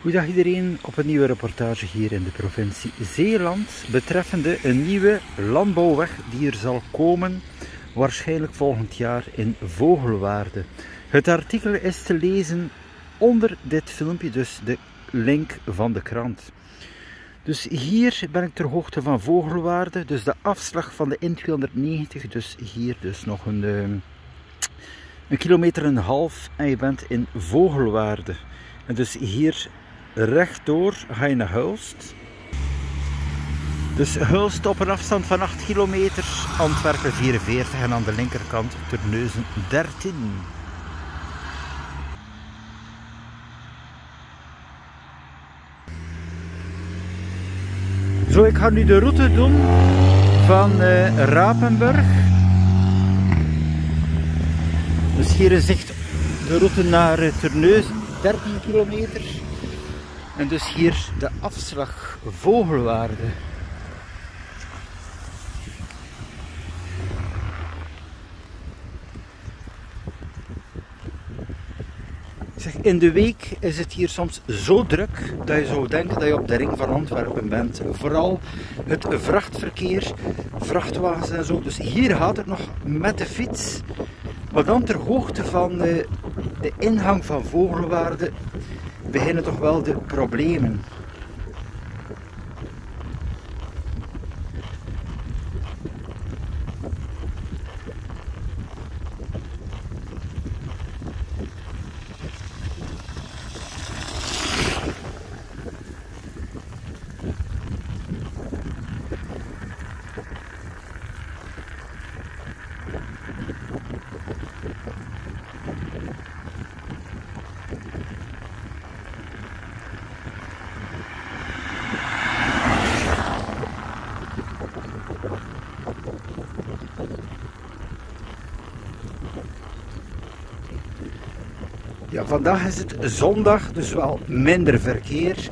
Goedendag iedereen op een nieuwe reportage hier in de provincie Zeeland betreffende een nieuwe landbouwweg die er zal komen, waarschijnlijk volgend jaar in Vogelwaarde. Het artikel is te lezen onder dit filmpje, dus de link van de krant. Dus hier ben ik ter hoogte van Vogelwaarde, dus de afslag van de N290, dus hier dus nog een kilometer en een half en je bent in Vogelwaarde. En dus hier rechtdoor ga je naar Hulst. Dus Hulst op een afstand van 8 kilometer, Antwerpen 44 en aan de linkerkant Terneuzen 13. Zo, ik ga nu de route doen van Rapenburg. Dus hier is echt de route naar Terneuzen, 13 kilometer. En dus hier de afslag Vogelwaarde. Zeg, in de week is het hier soms zo druk dat je zou denken dat je op de ring van Antwerpen bent. Vooral het vrachtverkeer, vrachtwagens en zo. Dus hier gaat het nog met de fiets. Maar dan ter hoogte van de ingang van Vogelwaarde beginnen toch wel de problemen. Ja, vandaag is het zondag, dus wel minder verkeer.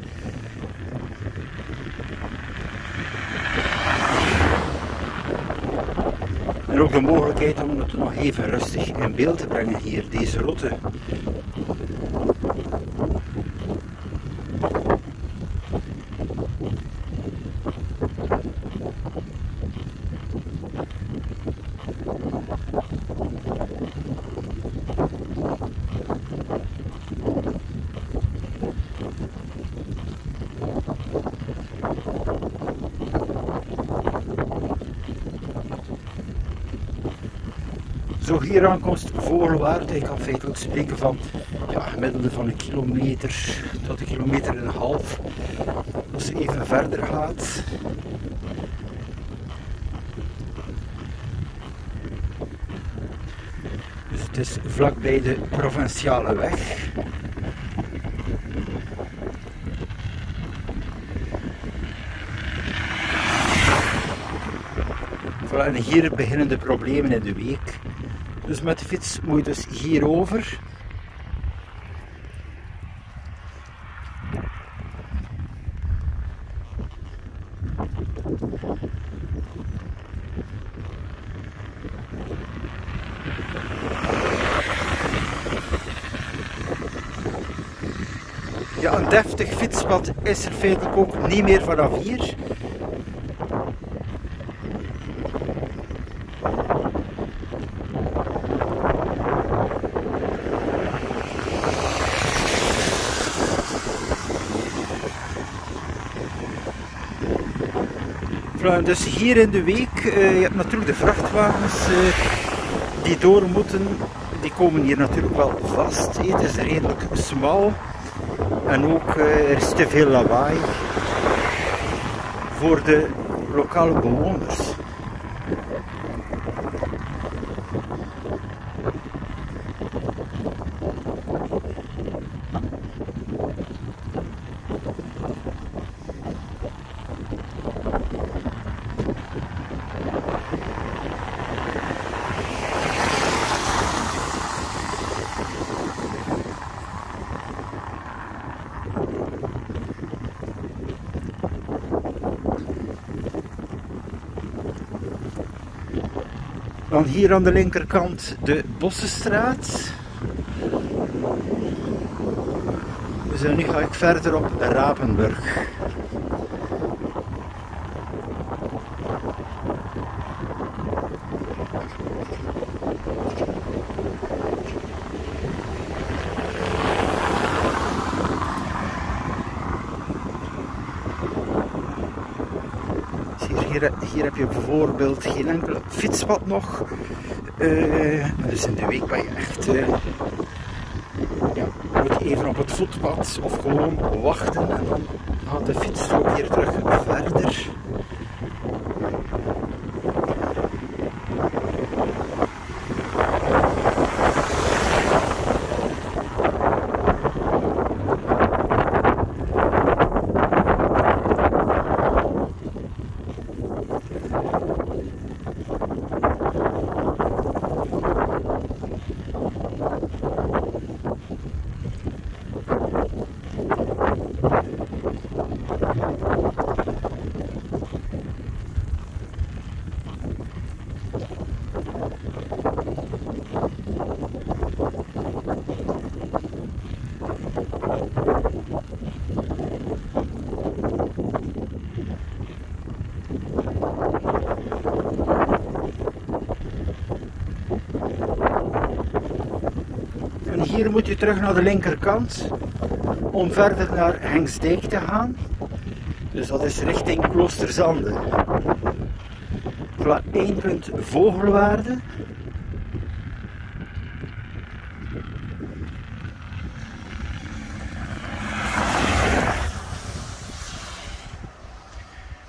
En ook de mogelijkheid om het nog even rustig in beeld te brengen hier, deze route. Zo hier aankomst Vogelwaarde, ik kan feitelijk spreken van gemiddelde van een kilometer tot een kilometer en een half. Als je even verder gaat. Dus het is vlakbij de provinciale weg. Voilà, en hier beginnen de problemen in de week. Dus met de fiets moet je dus hierover. Ja, een deftig fietspad is er feitelijk ook niet meer vanaf hier. Dus hier in de week, je hebt natuurlijk de vrachtwagens die door moeten, die komen hier natuurlijk wel vast. Het is redelijk smal en ook er is te veel lawaai voor de lokale bewoners. Dan hier aan de linkerkant de Bossenstraat. Dus nu ga ik verder op Rapenburg. Hier heb je bijvoorbeeld geen enkel fietspad nog. Dus in de week ben je echt moet je even op het voetpad of gewoon wachten en dan gaat de fietsstrook hier terug verder. En hier moet je terug naar de linkerkant om verder naar Hengsdijk te gaan. Dus dat is richting Kloosterzande. Voilà, 1 punt Vogelwaarde.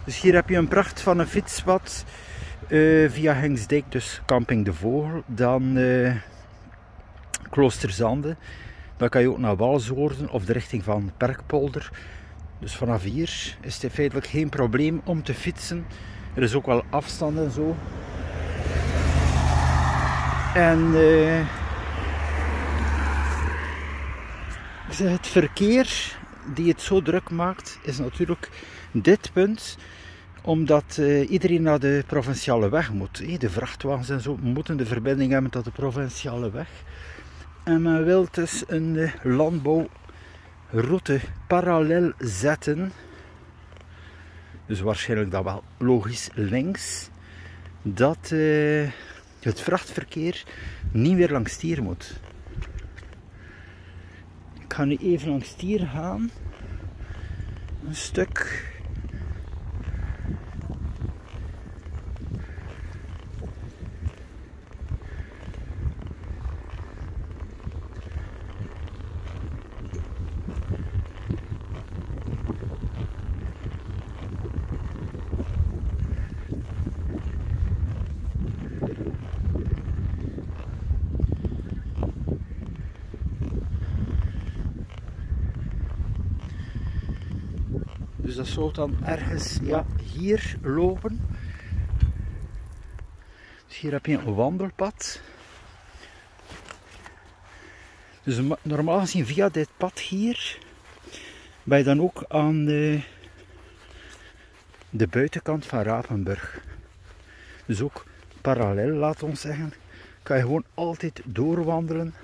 Dus hier heb je een pracht van een fietspad via Hengsdijk, dus Camping de Vogel. Dan Kloosterzande. Dan kan je ook naar Walshoorn of de richting van Perkpolder. Dus vanaf hier is het feitelijk geen probleem om te fietsen. Er is ook wel afstand en zo. En het verkeer die het zo druk maakt is natuurlijk dit punt, omdat iedereen naar de provinciale weg moet. De vrachtwagens en zo moeten de verbinding hebben tot de provinciale weg. En men wil dus een landbouwroute parallel zetten. Dus waarschijnlijk dan wel logisch links. Dat het vrachtverkeer niet meer langs hier moet. Ik ga nu even langs hier gaan. Een stuk. Dus dat zou dan ergens hier lopen. Dus hier heb je een wandelpad. Dus normaal gezien via dit pad hier ben je dan ook aan de buitenkant van Rapenburg. Dus ook parallel, laat ons zeggen, kan je gewoon altijd doorwandelen.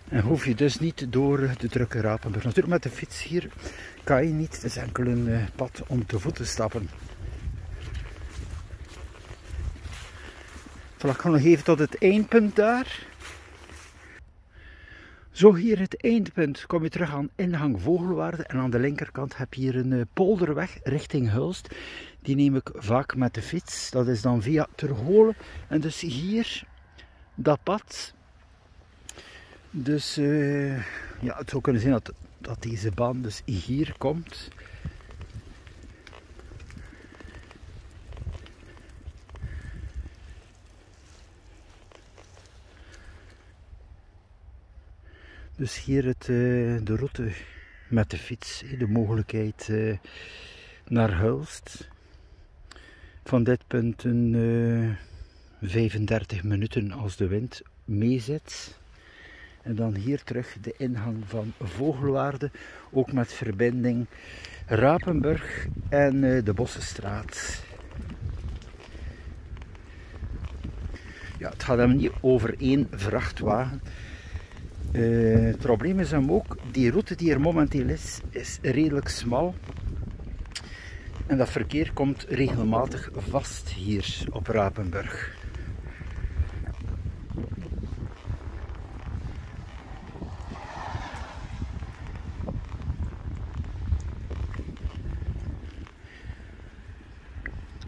En hoef je dus niet door de drukke Rapenburg. Natuurlijk met de fiets hier kan je niet, het is enkel een pad om te voet te stappen. Voilà, ik ga nog even tot het eindpunt daar. Zo hier het eindpunt, kom je terug aan ingang Vogelwaarde en aan de linkerkant heb je hier een polderweg richting Hulst. Die neem ik vaak met de fiets, dat is dan via Terholen en dus hier dat pad. Dus het zou kunnen zijn dat deze baan dus hier komt. Dus hier de route met de fiets, de mogelijkheid naar Hulst. Van dit punt een 35 minuten als de wind meezit. En dan hier terug de ingang van Vogelwaarde, ook met verbinding Rapenburg en de Bossenstraat. Ja, het gaat hem niet over één vrachtwagen. Het probleem is hem ook, die route die er momenteel is redelijk smal. En dat verkeer komt regelmatig vast hier op Rapenburg.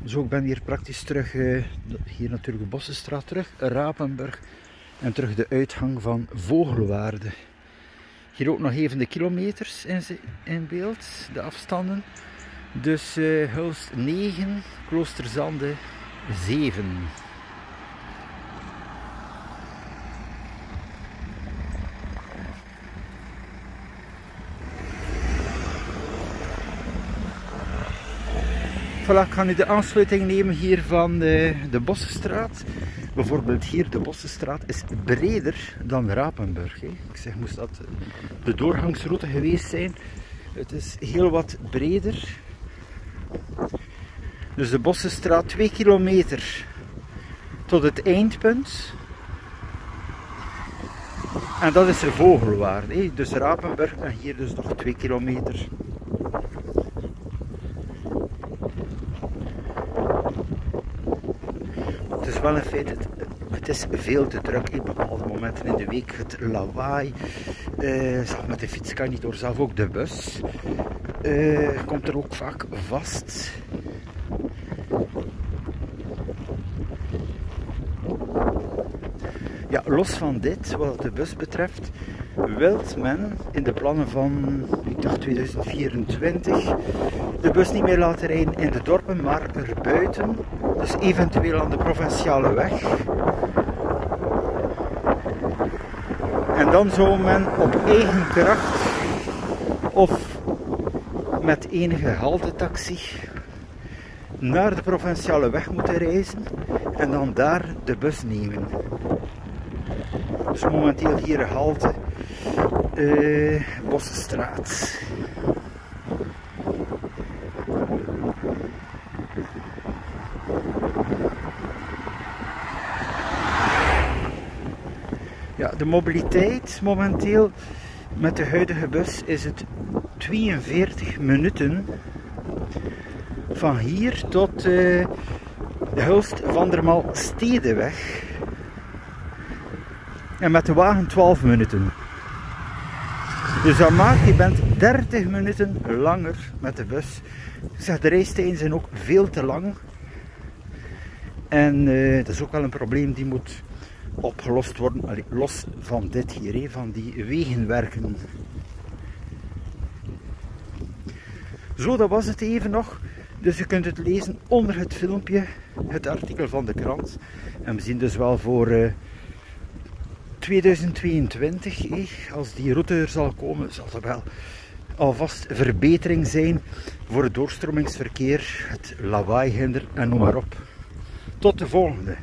Zo, ik ben hier praktisch terug, hier natuurlijk de Bossenstraat terug, Rapenburg en terug de uitgang van Vogelwaarde. Hier ook nog even de kilometers in beeld, de afstanden. Dus Hulst 9, Kloosterzande 7. Voilà, ik ga nu de aansluiting nemen hier van de Bossenstraat. Bijvoorbeeld hier, de Bossenstraat is breder dan Rapenburg. Hè. Ik zeg, moest dat de doorgangsroute geweest zijn. Het is heel wat breder. Dus de Bossenstraat 2 kilometer tot het eindpunt. En dat is er Vogelwaarde. Hè. Dus Rapenburg en hier dus nog 2 kilometer. Het is wel een feit, het is veel te druk op bepaalde momenten in de week. Het lawaai, zelf met de fiets kan je niet door, zelf ook de bus komt er ook vaak vast. Ja, los van dit, wat de bus betreft, wil men in de plannen van, ik dacht 2024, de bus niet meer laten rijden in de dorpen, maar erbuiten. Dus eventueel aan de provinciale weg. En dan zou men op eigen kracht of met enige haltetaxi naar de provinciale weg moeten reizen en dan daar de bus nemen. Dus momenteel hier een halte, Bossenstraat. Ja, de mobiliteit momenteel met de huidige bus is het 42 minuten van hier tot de Hulst-Vandermal-Stedenweg. En met de wagen 12 minuten. Dus dat maakt, je bent 30 minuten langer met de bus. Ik zeg, de reistijden zijn ook veel te lang. En dat is ook wel een probleem die moet opgelost worden. Allee, los van dit hier, van die wegenwerken. Zo, dat was het even nog. Dus je kunt het lezen onder het filmpje, het artikel van de krant. En we zien dus wel voor 2022, als die route er zal komen, zal er wel alvast verbetering zijn voor het doorstromingsverkeer, het lawaaihinder en noem maar op. Tot de volgende.